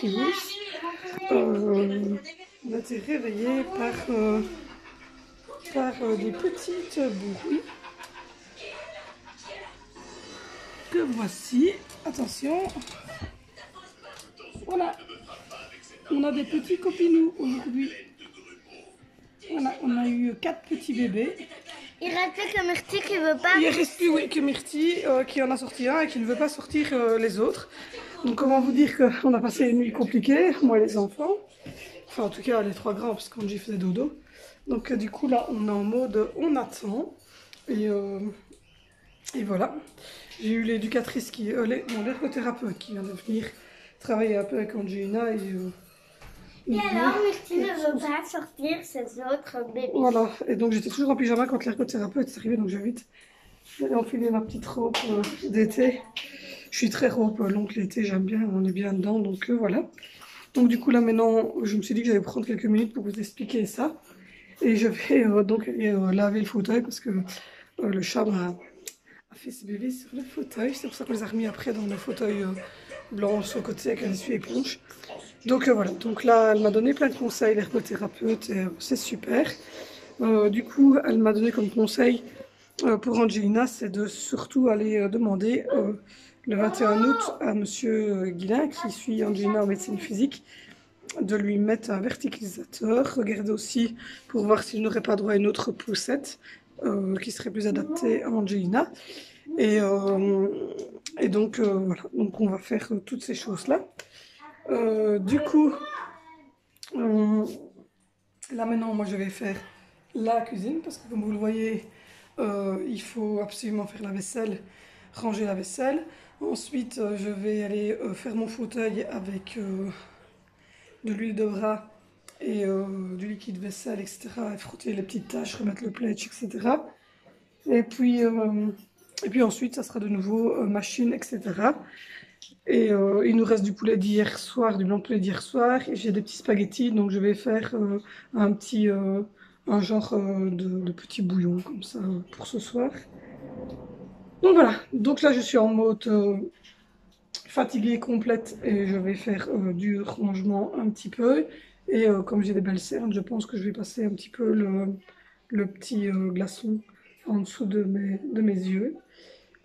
Tribus, on a été réveillé par des petites bruits que voici. Attention, voilà, on a des petits copinous aujourd'hui. Voilà, on a eu 4 petits bébés. Il reste plus que Myrtille qui veut pas. Il reste plus, oui, que Myrtille qui en a sorti un et qui ne veut pas sortir les autres. Donc comment vous dire qu'on a passé une nuit compliquée, moi et les enfants. Enfin en tout cas les 3 grands parce qu'Angie faisait dodo. Donc du coup là on est en mode on attend. Et voilà. J'ai eu l'éducatrice qui, l'ergothérapeute qui vient de venir travailler un peu avec Angelina et alors, Myrtille ne veut pas sortir ses autres bébés. Voilà, et donc j'étais toujours en pyjama quand l'ergothérapeute est arrivé, donc j'ai vite enfilé ma petite robe d'été. Je suis très robe, donc l'été j'aime bien, on est bien dedans, donc voilà. Donc du coup là maintenant, je me suis dit que j'allais prendre quelques minutes pour vous expliquer ça. Et je vais donc aller laver le fauteuil parce que le chat a fait ses bébés sur le fauteuil. C'est pour ça qu'on les a remis après dans le fauteuil blanc sur le côté avec un essuie-éponge. Donc voilà, donc là elle m'a donné plein de conseils, l'ergothérapeute, et c'est super. Du coup elle m'a donné comme conseil pour Angelina, c'est de surtout aller demander le 21 août à monsieur Guillain qui suit Angelina en médecine physique de lui mettre un verticalisateur. Regardez aussi pour voir s'il n'aurait pas droit à une autre poussette qui serait plus adaptée à Angelina. Et donc voilà, donc on va faire toutes ces choses-là. Du coup, là maintenant, moi je vais faire la cuisine parce que comme vous le voyez, il faut absolument faire la vaisselle, ranger la vaisselle. Ensuite, je vais aller faire mon fauteuil avec de l'huile de bras et du liquide vaisselle, etc. Et frotter les petites taches, remettre le pledge, etc. Et puis ensuite, ça sera de nouveau machine, etc. Et il nous reste du poulet d'hier soir, du blanc de poulet d'hier soir. Et j'ai des petits spaghettis, donc je vais faire un genre de petit bouillon comme ça pour ce soir. Donc voilà, donc là je suis en mode fatiguée complète et je vais faire du rangement un petit peu. Et comme j'ai des belles cernes, je pense que je vais passer un petit peu le petit glaçon en dessous de mes yeux.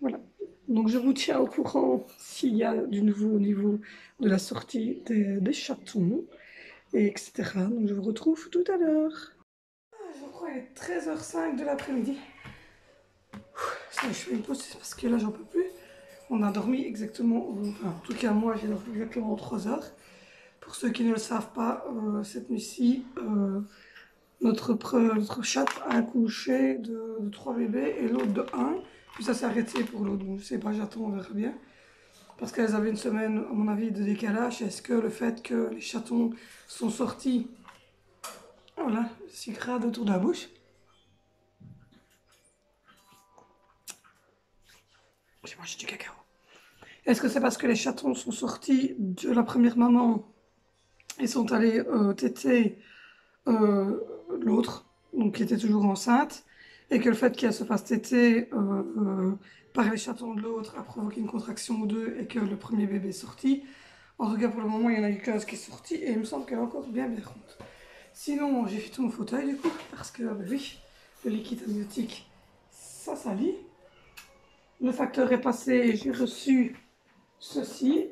Voilà. Donc je vous tiens au courant s'il y a du nouveau au niveau de la sortie des chatons, et etc. Donc je vous retrouve tout à l'heure. Je crois qu'il est 13h05 de l'après-midi. Je fais une pause parce que là j'en peux plus. On a dormi exactement, enfin en tout cas moi j'ai dormi exactement 3 heures. Pour ceux qui ne le savent pas, cette nuit-ci, notre chatte a accouché de 3 bébés et l'autre de 1. Puis ça s'est arrêté pour l'autre, donc je sais pas, j'attends, on verra bien. Parce qu'elles avaient une semaine, à mon avis, de décalage. Est-ce que le fait que les chatons sont sortis, voilà, sucrade autour de la bouche. J'ai mangé du cacao. Est-ce que c'est parce que les chatons sont sortis de la première maman et sont allés téter l'autre, donc qui était toujours enceinte, et que le fait qu'elle se fasse téter par les chatons de l'autre a provoqué une contraction ou deux et que le premier bébé est sorti. En tout cas pour le moment il y en a eu 15 qui est sorti et il me semble qu'elle est encore bien ronde. Sinon j'ai fait tout mon fauteuil du coup parce que bah oui, le liquide amniotique ça salit. Le facteur est passé et j'ai reçu ceci.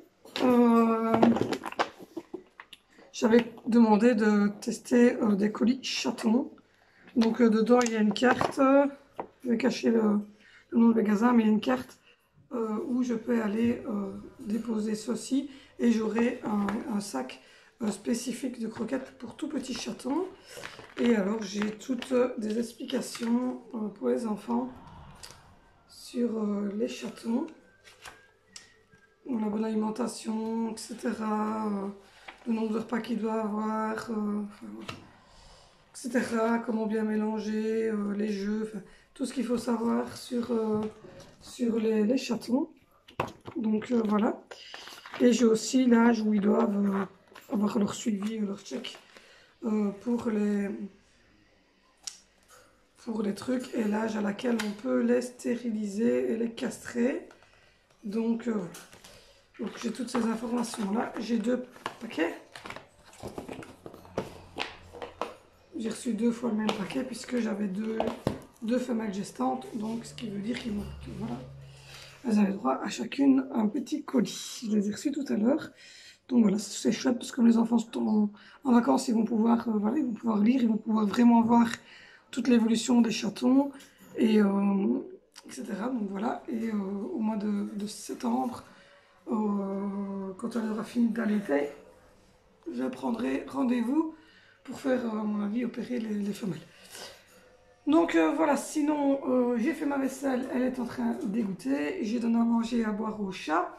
J'avais demandé de tester des colis chatons. Donc dedans il y a une carte, je vais cacher le nom du magasin, mais il y a une carte où je peux aller déposer ceci et j'aurai un sac spécifique de croquettes pour tout petit chaton. Et alors j'ai toutes des explications pour les enfants sur les chatons, la bonne alimentation, etc. Le nombre de repas qu'il doit avoir, etc. Comment bien mélanger les jeux, tout ce qu'il faut savoir sur les chatons. Donc voilà. Et j'ai aussi l'âge où ils doivent avoir leur suivi, leur check pour les trucs et l'âge à laquelle on peut les stériliser et les castrer. Donc voilà. Donc j'ai toutes ces informations là. J'ai 2 paquets. J'ai reçu 2 fois le même paquet puisque j'avais deux femelles gestantes. Donc ce qui veut dire qu'ils voilà, elles avaient droit à chacune un petit colis. Je les ai reçus tout à l'heure. Donc voilà, c'est chouette parce que comme les enfants sont en vacances, ils vont pouvoir, voilà, ils vont pouvoir lire, ils vont pouvoir vraiment voir toute l'évolution des chatons, et, etc. Donc voilà, et au mois de septembre, quand elle aura fini d'allaiter, je prendrai rendez-vous pour faire, à mon avis, opérer les femelles. Donc voilà, sinon j'ai fait ma vaisselle, elle est en train d'égoutter, j'ai donné à manger et à boire au chat.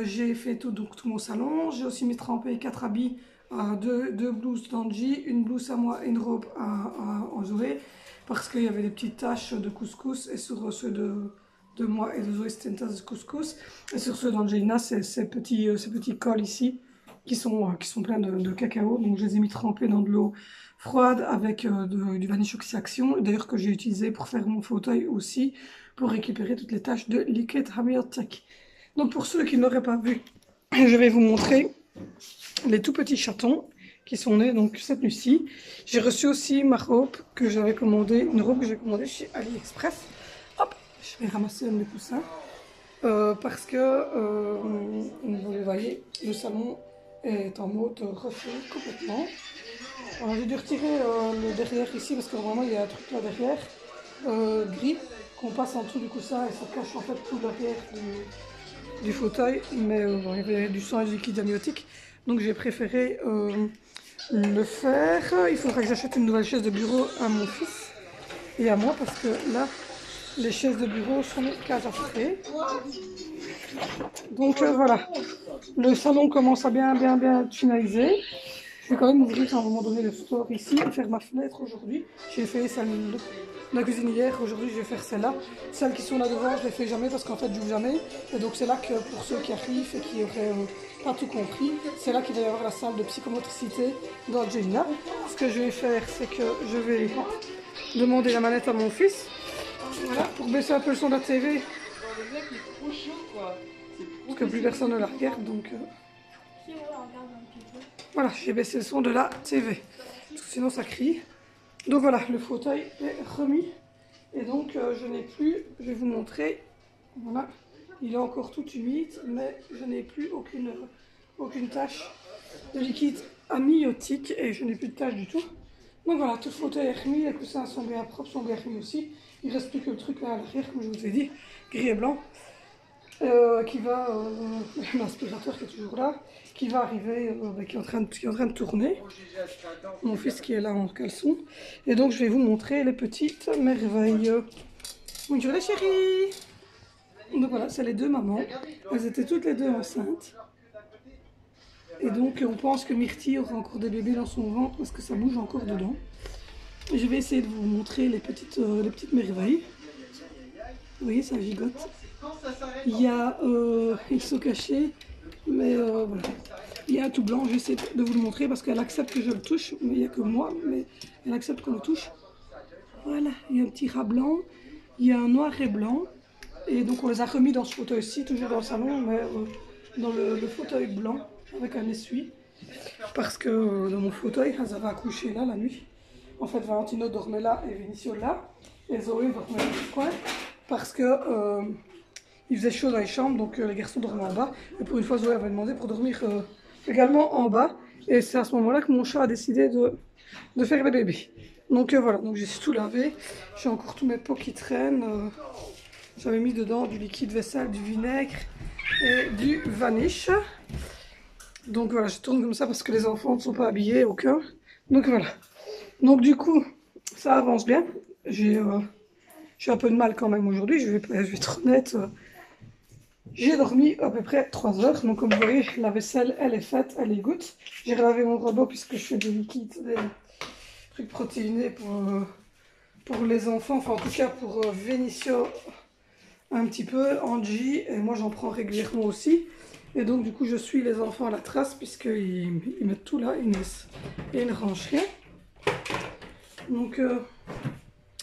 J'ai fait tout mon salon, j'ai aussi mis trempé 4 habits, 2 blouses d'Angie, une blouse à moi et une robe à Zoé, parce qu'il y avait des petites taches de couscous, et sur ceux de moi et de Zoé c'était une tasse de couscous, et sur ceux d'Angelina c'est ces petits cols ici qui sont pleins de cacao, donc je les ai mis trempés dans de l'eau froide avec du Vanish Oxy-Action, d'ailleurs que j'ai utilisé pour faire mon fauteuil aussi, pour récupérer toutes les taches de Liquid Amniotic. Donc pour ceux qui n'auraient pas vu, je vais vous montrer les tout petits chatons qui sont nés donc cette nuit-ci. J'ai reçu aussi ma robe que j'avais commandée, une robe que j'ai commandée chez AliExpress. Hop, je vais ramasser un de mes coussins parce que vous le voyez, le salon est en mode refait complètement. J'ai dû retirer le derrière ici parce que vraiment il y a un truc là derrière gris qu'on passe en dessous du coussin et ça cache en fait tout l'arrière du fauteuil, mais bon, il y avait du sang et du liquide amniotique, donc j'ai préféré le faire. Il faudra que j'achète une nouvelle chaise de bureau à mon fils et à moi parce que là les chaises de bureau sont casastrées. Donc voilà, le salon commence à bien être finalisé. Je vais quand même ouvrir à un moment donné le store ici et faire ma fenêtre aujourd'hui. J'ai fait celle de la cuisine hier, aujourd'hui je vais faire celle-là. Celles qui sont là devant, je ne les fais jamais parce qu'en fait j'ouvre jamais. Et donc c'est là que pour ceux qui arrivent et qui n'auraient pas tout compris, c'est là qu'il va y avoir la salle de psychomotricité d'Angelina. Ce que je vais faire, c'est que je vais demander la manette à mon fils. Voilà, pour baisser un peu le son de la TV. Parce que plus personne ne la regarde, donc... Voilà, j'ai baissé le son de la TV, parce que sinon ça crie. Donc voilà, le fauteuil est remis. Et donc je n'ai plus, je vais vous montrer, voilà, il est encore tout humide, mais je n'ai plus aucune tache de liquide amniotique et je n'ai plus de tache du tout. Donc voilà, tout le fauteuil est remis, les coussins sont bien propres, sont bien remis aussi. Il ne reste plus que le truc là à l'arrière, comme je vous ai dit, gris et blanc. Qui va, l'aspirateur qui est toujours là, qui va arriver, qui est en train de tourner. Mon fils qui est là en caleçon. Et donc je vais vous montrer les petites merveilles. Bonjour les chéris. Donc voilà, c'est les 2 mamans. Elles étaient toutes les 2 enceintes. Et donc on pense que Myrtille aura encore des bébés dans son ventre parce que ça bouge encore dedans. Et je vais essayer de vous montrer les petites merveilles. Vous voyez, ça gigote. Il y a, ils sont cachés, mais voilà. Il y a un tout blanc, j'essaie de vous le montrer parce qu'elle accepte que je le touche, mais il n'y a que moi, mais elle accepte qu'on le touche. Voilà, il y a un petit rat blanc, il y a un noir et blanc, et donc on les a remis dans ce fauteuil-ci, toujours dans le salon, mais dans le fauteuil blanc, avec un essuie, parce que dans mon fauteuil, elles avaient accouché là la nuit. En fait, Valentino dormait là et Vinicio là, et Zoé dormait dans le coin, parce que il faisait chaud dans les chambres, donc les garçons dormaient en bas. Et pour une fois, Zoé avait demandé pour dormir également en bas. Et c'est à ce moment-là que mon chat a décidé de faire les bébés. Donc voilà, donc j'ai tout lavé. J'ai encore tous mes pots qui traînent. J'avais mis dedans du liquide vaisselle, du vinaigre et du vanish. Donc voilà, je tourne comme ça parce que les enfants ne sont pas habillés, aucun. Donc voilà. Donc du coup, ça avance bien. J'ai un peu de mal quand même aujourd'hui, je vais être honnête. J'ai dormi à peu près 3 heures, donc comme vous voyez, la vaisselle, elle est faite, elle égoutte. J'ai lavé mon robot puisque je fais des liquides, des trucs protéinés pour les enfants, enfin en tout cas pour Vinicio un petit peu, Angie, et moi j'en prends régulièrement aussi. Et donc du coup je suis les enfants à la trace puisqu'ils mettent tout là, ils ne rangent rien. Donc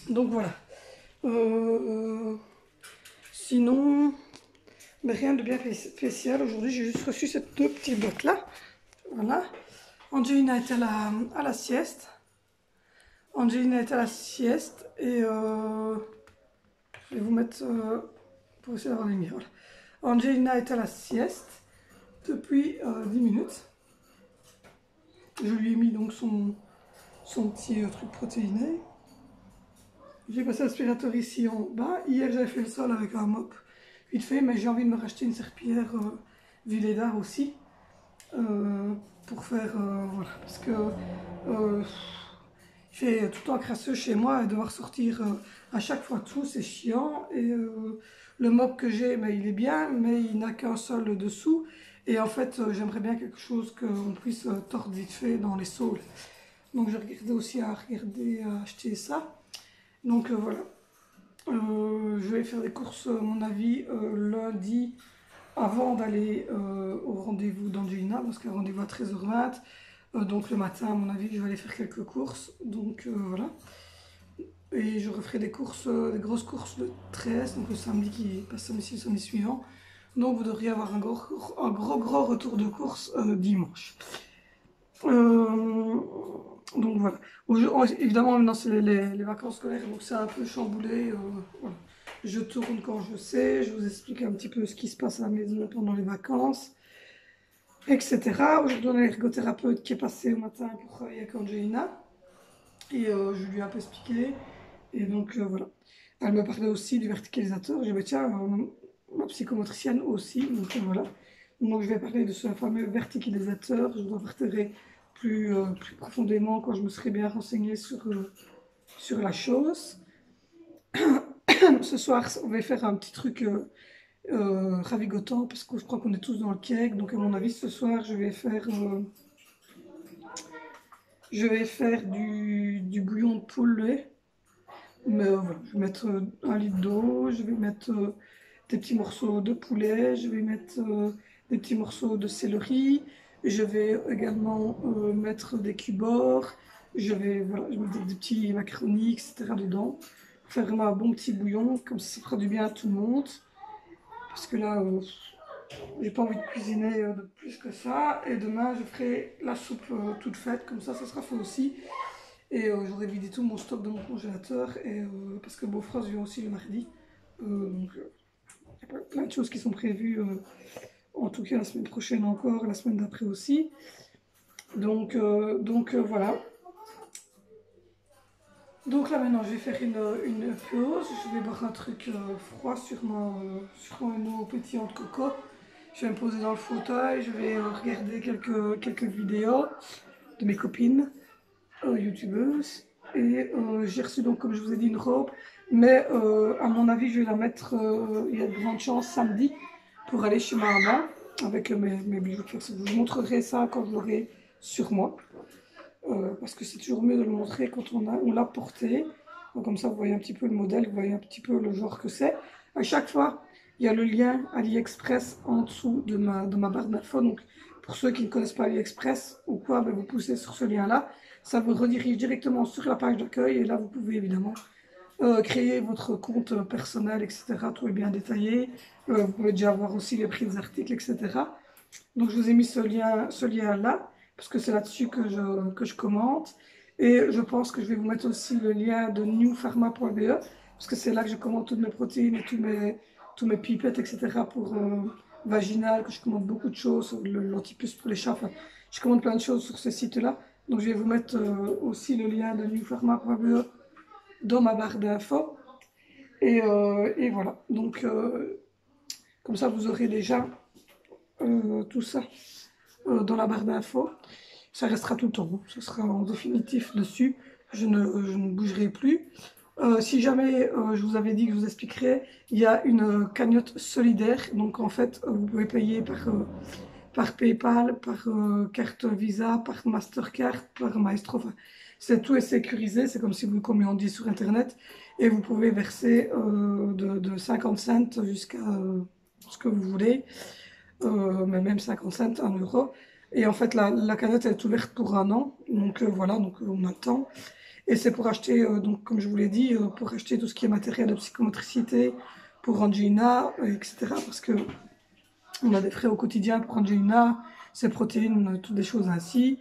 voilà. Sinon... Mais rien de bien spécial. Aujourd'hui, j'ai juste reçu ces deux petites boîtes-là. Voilà. Angelina est à la sieste. Angelina est à la sieste. Et je vais vous mettre pour essayer d'avoir les miens. Voilà. Angelina est à la sieste depuis 10 minutes. Je lui ai mis donc son petit truc protéiné. J'ai passé l'aspirateur ici en bas. Hier, j'avais fait le sol avec un mop vite fait, mais j'ai envie de me racheter une serpillière Villedar aussi. Pour faire, voilà, parce que il fait tout le temps crasseux chez moi et devoir sortir à chaque fois tout, c'est chiant. Et le mop que j'ai, ben, il est bien, mais il n'a qu'un seul dessous. Et en fait, j'aimerais bien quelque chose qu'on puisse tordre vite fait dans les saules. Donc j'ai regardé aussi à acheter ça. Donc voilà. Je vais faire des courses, à mon avis, lundi, avant d'aller au rendez-vous d'Angelina, parce qu'il y a un rendez-vous à 13h20. Donc le matin, à mon avis, je vais aller faire quelques courses. Donc voilà. Et je referai des courses, des grosses courses le 13, donc le samedi qui passe le samedi suivant. Donc vous devriez avoir un gros retour de course dimanche. Donc voilà. Évidemment, maintenant c'est les vacances scolaires, donc c'est un peu chamboulé. Voilà. Je tourne quand je sais, je vous explique un petit peu ce qui se passe à la maison pendant les vacances, etc. Aujourd'hui, on a l'ergothérapeute qui est passé au matin pour travailler avec Angelina. Et je lui ai un peu expliqué. Et donc voilà. Elle me parlait aussi du verticalisateur. J'ai dit, tiens, ma psychomotricienne aussi. Donc voilà. Donc je vais parler de ce fameux verticalisateur. Je vous en parlerai plus profondément quand je me serai bien renseignée sur la chose. Ce soir, on va faire un petit truc ravigotant parce que je crois qu'on est tous dans le cake. Donc à mon avis, ce soir, je vais faire du bouillon de poulet. Mais voilà, je vais mettre 1 litre d'eau, je vais mettre des petits morceaux de poulet, je vais mettre des petits morceaux de céleri, je vais également mettre des cubes, je vais mettre des petits macaronis, etc. dedans. Faire vraiment un bon petit bouillon, comme ça fera du bien à tout le monde. Parce que là, j'ai pas envie de cuisiner de plus que ça. Et demain, je ferai la soupe toute faite, comme ça sera fait aussi. Et j'aurai vidé tout mon stock de mon congélateur, et, parce que Beaufrost vient aussi le mardi. Donc il y a plein de choses qui sont prévues, en tout cas la semaine prochaine encore, la semaine d'après aussi. Donc voilà. Donc là maintenant je vais faire une pause, je vais boire un truc froid sur une eau pétillante de coco. Je vais me poser dans le fauteuil, je vais regarder quelques vidéos de mes copines youtubeuses. Et j'ai reçu donc, comme je vous ai dit, une robe, mais à mon avis je vais la mettre, il y a de grandes chances, samedi, pour aller chez ma maman avec mes bijoux de faire. Je vous montrerai ça quand je l'aurai sur moi. Parce que c'est toujours mieux de le montrer quand on l'a porté. Donc comme ça, vous voyez un petit peu le modèle, vous voyez un petit peu le genre que c'est. À chaque fois, il y a le lien AliExpress en dessous de ma barre d'infos. Donc pour ceux qui ne connaissent pas AliExpress ou quoi, ben, vous poussez sur ce lien-là. Ça vous redirige directement sur la page d'accueil. Et là, vous pouvez évidemment créer votre compte personnel, etc. Tout est bien détaillé. Vous pouvez déjà voir aussi les prix des articles, etc. Donc je vous ai mis ce lien-là, parce que c'est là-dessus que je commente. Et je pense que je vais vous mettre aussi le lien de newpharma.be, parce que c'est là que je commande toutes mes protéines et tous mes pipettes, etc. pour vaginal, que je commande beaucoup de choses, l'antipuce pour les chats. Enfin, je commande plein de choses sur ce site-là. Donc je vais vous mettre aussi le lien de newpharma.be dans ma barre d'infos. Et voilà. Donc comme ça, vous aurez déjà tout ça dans la barre d'infos. Ça restera tout le temps, ce sera en définitif dessus, je ne bougerai plus. Si jamais je vous avais dit que je vous expliquerai, il y a une cagnotte solidaire, donc en fait vous pouvez payer par PayPal, par carte Visa, par Mastercard, par Maestro, enfin, tout est sécurisé, c'est comme si vous commandiez sur internet, et vous pouvez verser de 50 cents jusqu'à ce que vous voulez, mais même 50 cents, 1 euro. Et en fait, la cagnotte est ouverte pour 1 an, donc voilà, donc on attend. Et c'est pour acheter, donc comme je vous l'ai dit, pour acheter tout ce qui est matériel de psychomotricité pour Angelina, etc. Parce que On a des frais au quotidien pour Angelina, ses protéines, toutes des choses ainsi.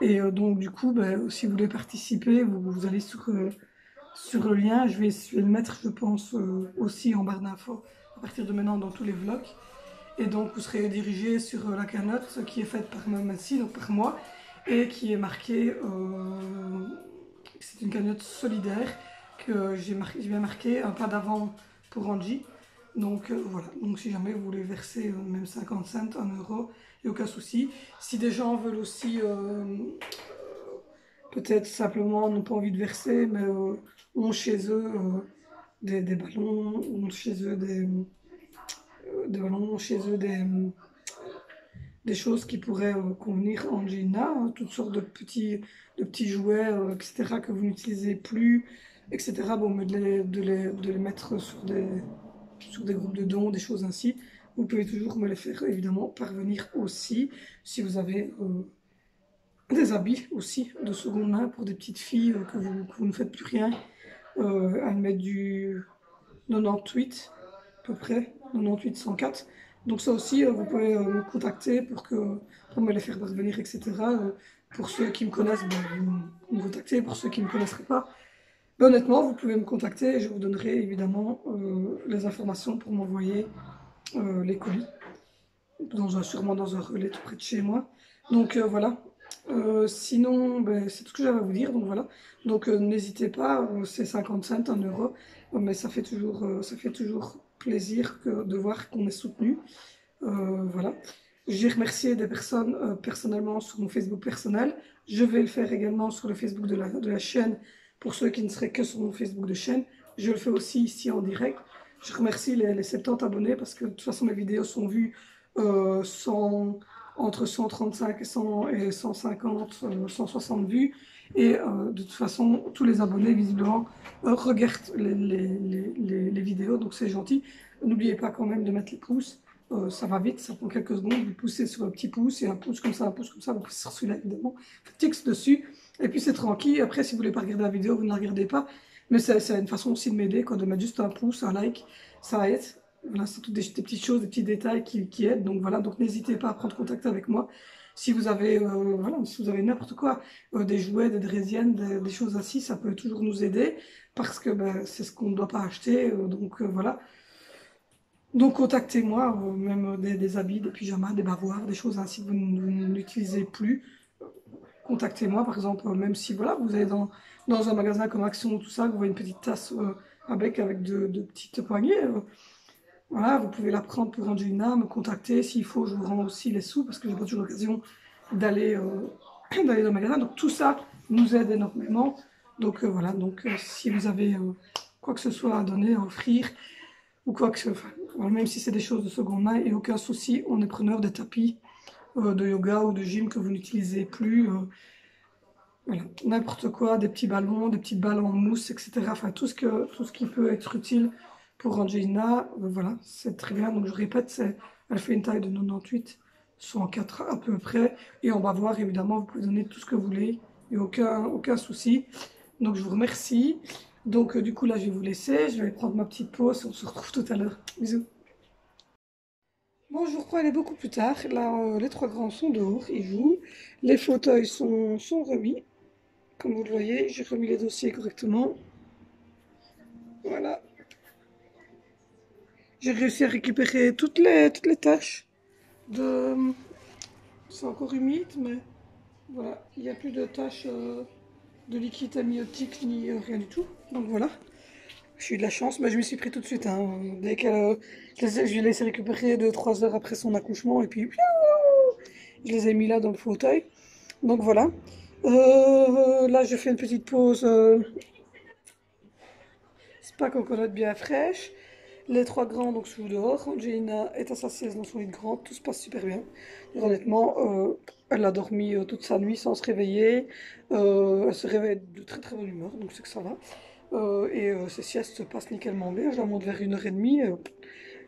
Et donc du coup, ben, si vous voulez participer, vous allez sur le lien. Je vais le mettre, je pense, aussi en barre d'infos à partir de maintenant dans tous les vlogs. Et donc vous serez dirigé sur la cagnotte qui est faite par Mamassi, donc par moi, et qui est marquée, c'est une cagnotte solidaire que j'ai bien marqué, un pas d'avant pour Angie. Donc voilà, donc si jamais vous voulez verser même 50 cents, 1 euro, il n'y a aucun souci. Si des gens veulent aussi, peut-être simplement n'ont pas envie de verser, mais ont chez eux des ballons, ont chez eux des ballons, chez eux des choses qui pourraient convenir à Angelina, hein, toutes sortes de petits jouets, etc., que vous n'utilisez plus, etc. Bon, mais de les mettre sur des groupes de dons, des choses ainsi. Vous pouvez toujours me les faire évidemment parvenir aussi, si vous avez des habits aussi de seconde main pour des petites filles que vous ne faites plus rien. Elles mettent du 98 à peu près, 98 104. Donc ça aussi, vous pouvez me contacter pour me les faire parvenir, etc. Pour ceux qui me connaissent, ben, vous me contactez. Pour ceux qui ne me connaisseraient pas, ben, honnêtement, vous pouvez me contacter et je vous donnerai évidemment les informations pour m'envoyer les colis, sûrement dans un relais tout près de chez moi. Donc voilà. Sinon, ben, c'est tout ce que j'avais à vous dire. Donc voilà. Donc n'hésitez pas, c'est 50 cents, 1 euro, mais ça fait toujours plaisir de voir qu'on est soutenu. Voilà. J'ai remercié des personnes personnellement sur mon Facebook personnel. Je vais le faire également sur le Facebook de la chaîne pour ceux qui ne seraient que sur mon Facebook de chaîne. Je le fais aussi ici en direct. Je remercie les 70 abonnés parce que de toute façon mes vidéos sont vues entre 135 et 150, 160 vues. Et de toute façon, tous les abonnés, visiblement, regardent les vidéos, donc c'est gentil. N'oubliez pas quand même de mettre les pouces. Ça va vite, ça prend quelques secondes. Vous poussez sur le petit pouce et un pouce comme ça, vous poussez sur celui-là évidemment. Faites X dessus et puis c'est tranquille. Après, si vous voulez pas regarder la vidéo, vous ne la regardez pas. Mais c'est une façon aussi de m'aider, quoi, de mettre juste un pouce, un like, ça aide. Voilà, c'est toutes des petites choses, des petits détails qui aident. Donc voilà, donc n'hésitez pas à prendre contact avec moi. Si vous avez, voilà, si vous avez n'importe quoi, des jouets, des draisiennes, des choses ainsi, ça peut toujours nous aider parce que ben, c'est ce qu'on ne doit pas acheter. Donc voilà. Donc contactez-moi, même des habits, des pyjamas, des bavoirs, des choses ainsi que vous n'utilisez plus. Contactez-moi, par exemple, même si voilà, vous allez dans un magasin comme Action ou tout ça, vous voyez une petite tasse avec de petites poignées. Voilà, vous pouvez la prendre pour Angelina, me contacter. S'il faut, je vous rends aussi les sous parce que j'ai pas toujours l'occasion d'aller d'aller dans le magasin. Donc tout ça nous aide énormément. Donc voilà, donc si vous avez quoi que ce soit à donner, à offrir, ou quoi que ce soit, enfin, même si c'est des choses de seconde main, et aucun souci, on est preneur des tapis de yoga ou de gym que vous n'utilisez plus. Voilà, n'importe quoi, des petits ballons, des petites balles en mousse, etc. Enfin, tout ce qui peut être utile pour Angelina, voilà, c'est très bien. Donc je répète, elle fait une taille de 98, 104 à peu près. Et on va voir, évidemment, vous pouvez donner tout ce que vous voulez, il n'y a aucun souci. Donc je vous remercie. Donc du coup là je vais vous laisser, je vais prendre ma petite pause, on se retrouve tout à l'heure. Bisous. Bon, je vous reprends, il est beaucoup plus tard. Là, les trois grands sont dehors, ils jouent. Les fauteuils sont remis. Comme vous le voyez, j'ai remis les dossiers correctement. Voilà. J'ai réussi à récupérer toutes les tâches de... C'est encore humide, mais voilà. Il n'y a plus de taches de liquide amniotique ni rien du tout. Donc voilà. J'ai eu de la chance, mais je me suis pris tout de suite. Hein. Dès que je l'ai laissé récupérer 2-3 heures après son accouchement, et puis je les ai mis là dans le fauteuil. Donc voilà. Là, je fais une petite pause. C'est pas coconut bien fraîche. Les trois grands donc sont dehors. Angelina est à sa sieste dans son lit de grand. Tout se passe super bien. Et honnêtement, elle a dormi toute sa nuit sans se réveiller. Elle se réveille de très très bonne humeur, donc c'est que ça va. Ses siestes se passent nickelement bien. Je la monte vers 1h30.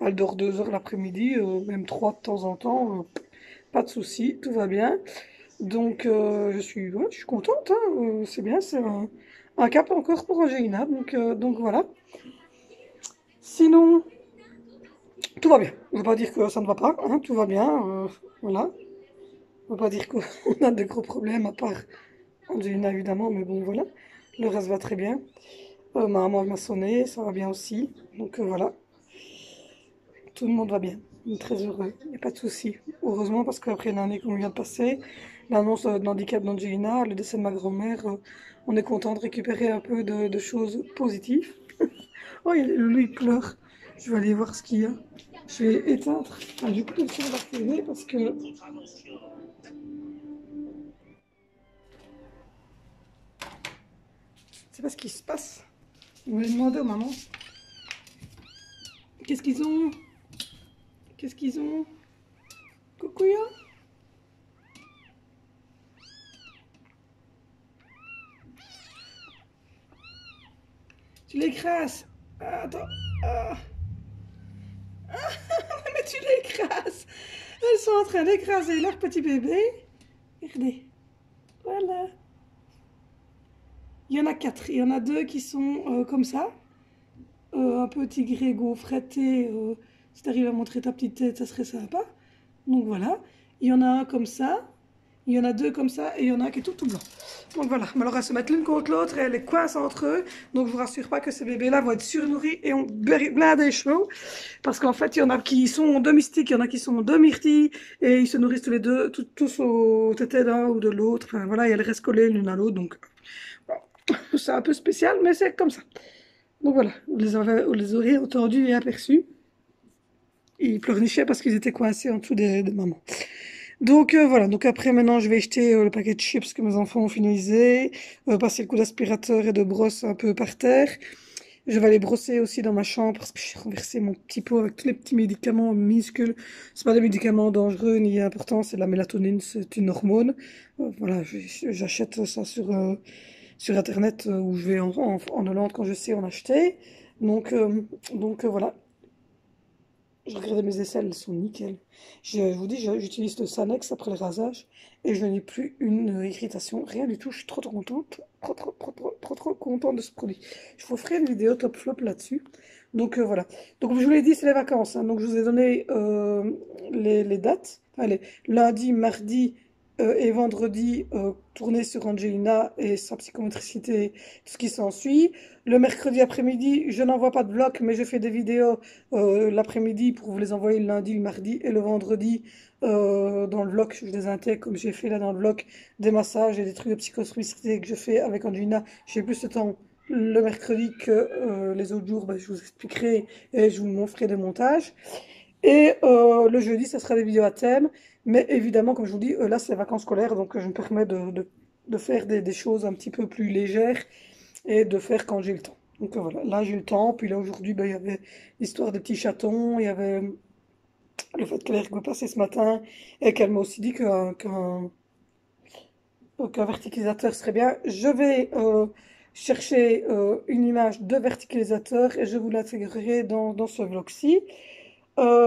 Elle dort 2 heures l'après-midi, même 3 de temps en temps. Pas de souci, tout va bien. Donc je suis contente. Hein, c'est bien, c'est un cap encore pour Angelina. Donc voilà. Sinon, Tout va bien. Je ne veux pas dire que ça ne va pas, hein, tout va bien. Voilà. Je ne veux pas dire qu'on a de gros problèmes, à part Angelina évidemment, mais bon, voilà. Le reste va très bien. Ma maman m'a sonné, ça va bien aussi. Donc voilà, tout le monde va bien. On est très heureux, il n'y a pas de souci. Heureusement, parce qu'après l'année qu'on vient de passer, l'annonce de l'handicap d'Angelina, le décès de ma grand-mère, on est content de récupérer un peu de choses positives. Oh, le loup, il pleure. Je vais aller voir ce qu'il y a. Je vais éteindre. Ah, du coup, le son va freiner parce que... Je sais pas ce qui se passe. On va demander aux mamans. Qu'est-ce qu'ils ont? Qu'est-ce qu'ils ont? Coucouya? Tu l'écrases. Ah, attends. Ah. Mais tu l'écrases. Elles sont en train d'écraser leur petit bébé. Regardez. Voilà. Il y en a 4. Il y en a 2 qui sont comme ça. Un peu tigré, gaufretté. Si tu arrives à montrer ta petite tête, ça serait sympa. Donc voilà. Il y en a un comme ça. Il y en a 2 comme ça et il y en a un qui est tout blanc. Donc voilà, mais alors elles se mettent l'une contre l'autre et elles les coincent entre eux. Donc je vous rassure pas que ces bébés-là vont être surnourris et ont plein des chevaux. Parce qu'en fait, il y en a qui sont domestiques, il y en a qui sont domyrtilles et ils se nourrissent tous les deux, tous au tété d'un ou de l'autre. Enfin voilà, et elles restent collées l'une à l'autre. Donc bon, c'est un peu spécial, mais c'est comme ça. Donc voilà, vous les aurez entendus et aperçus. Ils pleurnichaient parce qu'ils étaient coincés en dessous de maman. Donc voilà, donc après maintenant je vais jeter le paquet de chips que mes enfants ont finalisé, passer le coup d'aspirateur et de brosse un peu par terre. Je vais aller brosser aussi dans ma chambre parce que j'ai renversé mon petit pot avec tous les petits médicaments minuscules. C'est pas des médicaments dangereux ni importants, c'est de la mélatonine, c'est une hormone. Voilà, j'achète ça sur internet où je vais en Hollande quand je sais en acheter. Donc voilà. Je regardais mes aisselles, elles sont nickel. Je vous dis, j'utilise le Sanex après le rasage et je n'ai plus une irritation, rien du tout. Je suis trop contente, trop contente de ce produit. Je vous ferai une vidéo top flop là-dessus. Donc voilà. Donc je vous l'ai dit, c'est les vacances, hein. Donc je vous ai donné les dates. Allez, lundi, mardi et vendredi, tournée sur Angelina et sa psychomotricité, tout ce qui s'ensuit. Le mercredi après-midi, je n'envoie pas de vlog, mais je fais des vidéos l'après-midi pour vous les envoyer le lundi, le mardi et le vendredi dans le vlog. Je les intègre comme j'ai fait là dans le vlog des massages et des trucs de psychomotricité que je fais avec Angelina. J'ai plus de temps le mercredi que les autres jours. Ben, je vous expliquerai et je vous montrerai des montages. Et le jeudi, ce sera des vidéos à thème. Mais évidemment, comme je vous dis, là, c'est les vacances scolaires, donc je me permets de faire des choses un petit peu plus légères et de faire quand j'ai le temps. Donc voilà, là j'ai le temps. Puis là aujourd'hui, ben, il y avait l'histoire des petits chatons, il y avait le fait qu'elle est passée ce matin et qu'elle m'a aussi dit qu'un verticalisateur serait bien. Je vais chercher une image de verticalisateur et je vous l'intégrerai dans ce vlog-ci.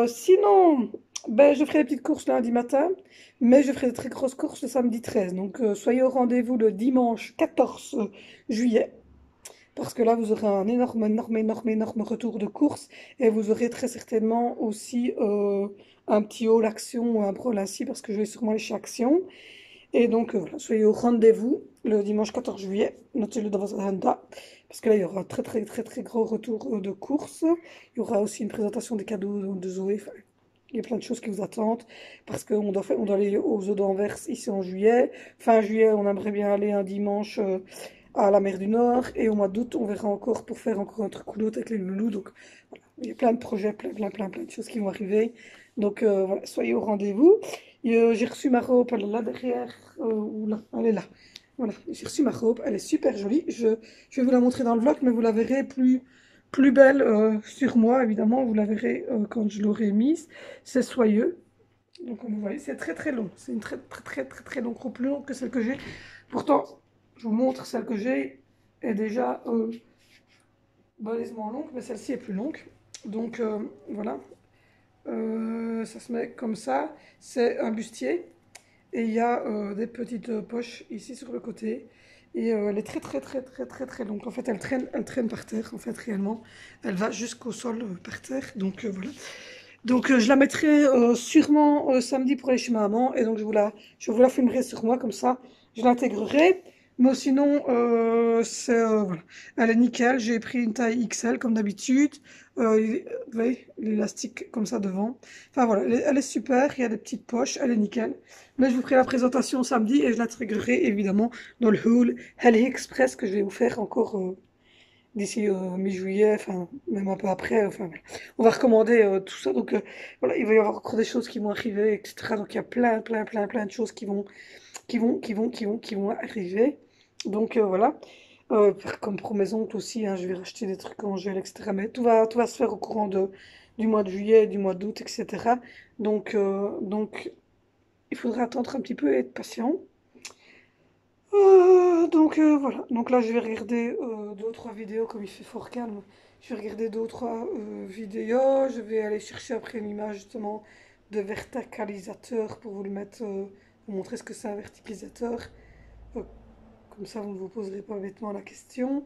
Sinon, ben, je ferai des petites courses lundi matin, mais je ferai des très grosses courses le samedi 13. Donc soyez au rendez-vous le dimanche 14 juillet. Parce que là, vous aurez un énorme retour de course. Et vous aurez très certainement aussi un petit haul Action ou un Brol ainsi, parce que je vais sûrement aller chez Action. Et donc, voilà, soyez au rendez-vous le dimanche 14 juillet. Notez-le dans votre agenda. Parce que là, il y aura un très gros retour de course. Il y aura aussi une présentation des cadeaux de Zoé. Enfin, il y a plein de choses qui vous attendent. Parce qu'on doit aller aux eaux d'Anvers ici en juillet. Fin juillet, on aimerait bien aller un dimanche à la mer du Nord. Et au mois d'août, on verra encore pour faire encore un truc ou l'autre avec les loulous. Donc, voilà, il y a plein de projets, plein de choses qui vont arriver. Donc, voilà, soyez au rendez-vous. J'ai reçu ma robe, elle est là derrière, ou là, elle est là. Voilà, j'ai reçu ma robe, elle est super jolie. Je vais vous la montrer dans le vlog, mais vous la verrez plus belle sur moi, évidemment. Vous la verrez quand je l'aurai mise. C'est soyeux. Donc, comme vous voyez, c'est très long. C'est une très longue robe, plus longue que celle que j'ai. Pourtant, je vous montre, celle que j'ai est déjà balèzement longue, mais celle-ci est plus longue. Donc, voilà. Ça se met comme ça, c'est un bustier et il y a des petites poches ici sur le côté et elle est très longue. En fait, elle traîne par terre, en fait, réellement. Elle va jusqu'au sol par terre, donc voilà. Donc je la mettrai sûrement samedi pour aller chez ma maman. Et donc je vous la filmerai sur moi comme ça. Je l'intégrerai. Mais sinon, voilà. Elle est nickel. J'ai pris une taille XL comme d'habitude. Vous voyez, l'élastique comme ça devant. Enfin voilà, elle est super. Il y a des petites poches. Elle est nickel. Mais je vous ferai la présentation samedi et je l'intégrerai évidemment dans le haul AliExpress que je vais vous faire encore d'ici mi-juillet, enfin même un peu après. Enfin, voilà. On va recommander tout ça. Donc voilà, il va y avoir encore des choses qui vont arriver, etc. Donc il y a plein de choses qui vont arriver. Donc voilà. Comme pour mes oncles aussi, hein, je vais racheter des trucs en gel, etc. Mais tout va se faire au courant du mois de juillet, du mois d'août, etc. Donc, il faudra attendre un petit peu et être patient. Voilà. Donc là, je vais regarder 2 ou 3 vidéos comme il fait fort calme. Je vais regarder 2 ou 3 vidéos. Je vais aller chercher après une image justement de verticalisateur pour vous le mettre, vous montrer ce que c'est un verticalisateur. Comme ça, vous ne vous poserez pas bêtement la question.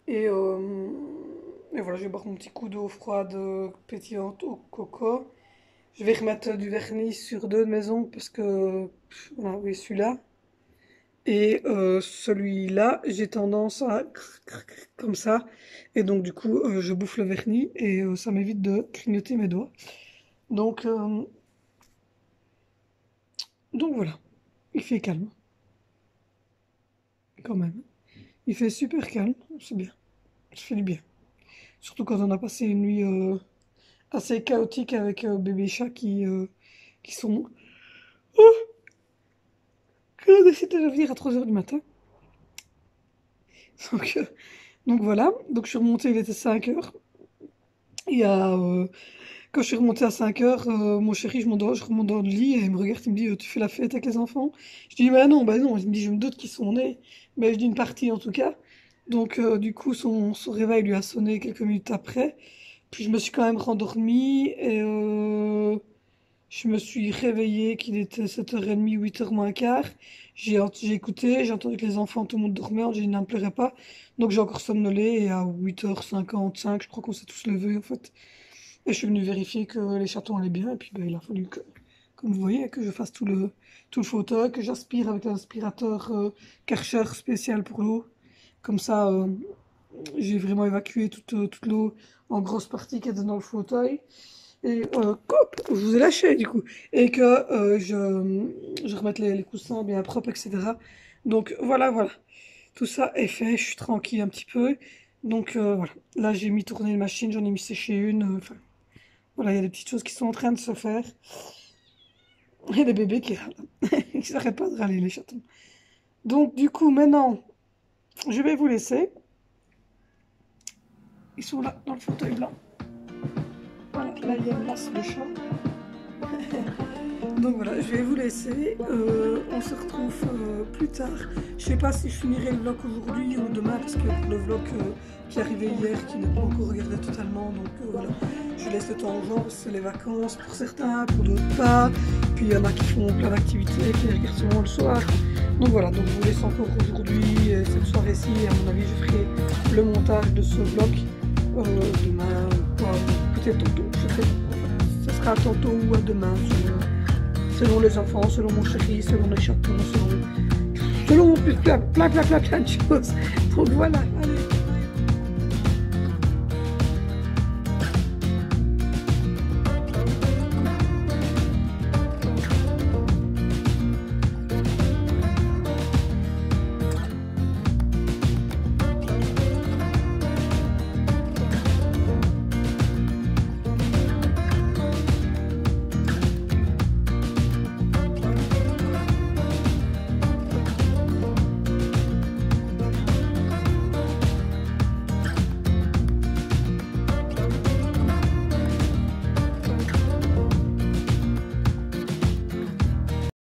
Et voilà, je vais boire mon petit coup d'eau froide pétillante au coco. Je vais remettre du vernis sur 2 de mes ongles parce que, voilà, oui, celui-là. Et celui-là, j'ai tendance à comme ça. Et donc, du coup, je bouffe le vernis et ça m'évite de grignoter mes doigts. Donc voilà, il fait calme. Quand même. Il fait super calme, c'est bien. Ça fait du bien. Surtout quand on a passé une nuit assez chaotique avec bébé chat qui sont... Oh, qui ont décidé de venir à 3 h du matin. Donc voilà, donc je suis remontée, il était 5 h. Quand je suis remontée à 5 h, mon chéri, je remonte dans le lit et il me regarde, il me dit tu fais la fête avec les enfants? Je dis bah non, il me dit je me doute qu'ils sont nés, mais je dis une partie en tout cas. Donc du coup son réveil lui a sonné quelques minutes après. Puis je me suis quand même rendormie et je me suis réveillée qu'il était 7h30, 8h moins quart. J'ai écouté, j'ai entendu que les enfants, tout le monde dormait, Angelina ne pleurait pas. Donc j'ai encore somnolé et à 8h55, je crois qu'on s'est tous levés en fait. Et je suis venue vérifier que les chatons allaient bien. Et puis il a fallu que, comme vous voyez, que je fasse tout le fauteuil, que j'aspire avec l'aspirateur Karcher spécial pour l'eau. Comme ça, j'ai vraiment évacué toute l'eau en grosse partie qui était dans le fauteuil. Et hop, je vous ai lâché du coup. Et que je remette les coussins bien propres, etc. Donc voilà. Tout ça est fait, je suis tranquille un petit peu. Donc voilà. Là, j'ai mis tourner une machine, j'en ai mis sécher une. Enfin, voilà, il y a des petites choses qui sont en train de se faire. Il y a des bébés qui râlent. Ils n'arrêtent pas de râler, les chatons. Donc du coup, maintenant, je vais vous laisser. Ils sont là, dans le fauteuil blanc. Voilà, là, il y a une lasse de chat. Donc voilà, je vais vous laisser. On se retrouve plus tard. Je sais pas si je finirai le vlog aujourd'hui ou demain, parce que pour le vlog qui est arrivé hier, qui n'est pas encore regardé totalement. Donc voilà, je laisse le temps aux gens, c'est les vacances pour certains, pour d'autres pas. Puis il y en a qui font plein d'activités, qui les regardent souvent le soir. Donc voilà, donc je vous laisse encore aujourd'hui, cette soirée-ci. À mon avis, je ferai le montage de ce vlog demain, peut-être tantôt. Ce sera tantôt ou à demain, selon les enfants, selon mon chéri, selon les chatons, selon plein de choses. Donc voilà, allez.